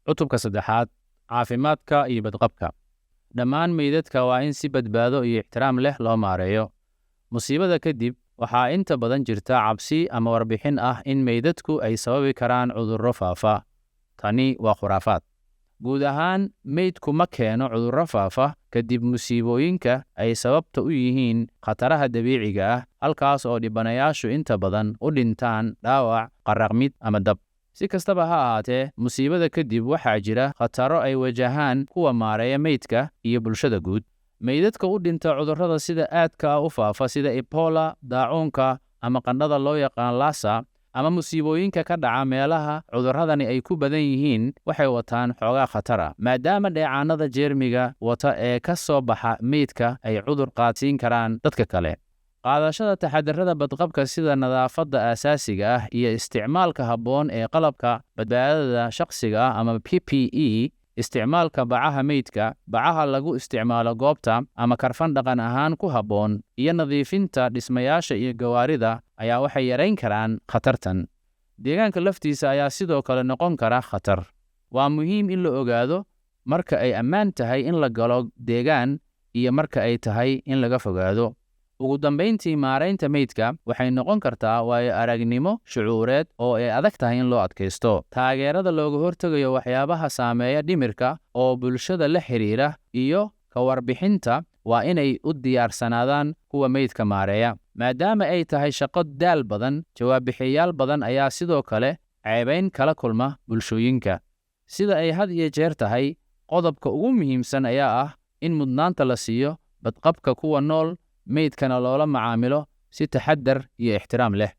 cutubka saddexaad caafimaadka iyo badqabka dhammaan meydadka waa in si badbaado iyo ixtiraam leh loo maareeyo musiibada kadib waxaa inta badan jirta cabsi ama warbixin ah in meydadku ay sababi karaan cudurro faafa tani waa khuraafaad guud ahaan meydku ma keeno cudurro faafa kadib musiibooyinka ay sababta u yihiin khataraha dabiiciga ah halkaas oo dhibanayaashu inta badan u dhintaan dhaawac qarraqmid ama dab si kastaba ha ahaatee musiibada kadib waxaa jira khataro ay wajahaan kuwa maareeya meydka iyo bulshada guud meydadka u dhinta cudurrada sida aadka u faafa sida ebola daacuunka ama qandhada loo yaqaan lassa ama musiibooyinka ka dhaca meelaha cudurradani ay ku badan yihiin waxay wataan xoogaa khatar ah maadaama dheecaanada jeermiga wata ee ka soo baxa meydka ay cudur qaadsiin karaan dadka kale qaadashada taxadarrada badqabka sida nadaafadda aasaasiga ah iyo isticmaalka habboon ee qalabka badbaadada shakhsiga ah ama PPE isticmaalka bacaha meydka bacaha lagu isticmaalo goobta ama karfan dhaqan ahaan ku habboon iyo nadiifinta dhismayaasha iyo gawaarida ayaa waxay yarayn karaan khatartan deegaanka laftiisa ayaa sidoo kale noqon kara khatar waa muhiim in la ogaado marka ay ammaan tahay in la galo deegaan iyo marka ay tahay in laga fogaado ugu dambayntii maaraynta meydka waxay noqon kartaa waayo aragnimo shucuureed oo ay adag tahay in loo adkaysto taageerada looga hortegayo waxyaabaha saameeya dhimirka oo bulshada la xiriira iyo ka warbixinta waa inay u diyaarsanaadaan kuwa meydka maareeya maadaama ay tahay shaqo daal badan jawaab-bixiyayaal badan ayaa sidoo kale ceebayn kala kulma bulshooyinka sida ay had iyo jeer tahay qodobka ugu muhiimsan ayaa ah in mudnaanta la siiyo badqabka kuwa nool meydkana loola macaamilo si taxaddar iyo ixtiraam leh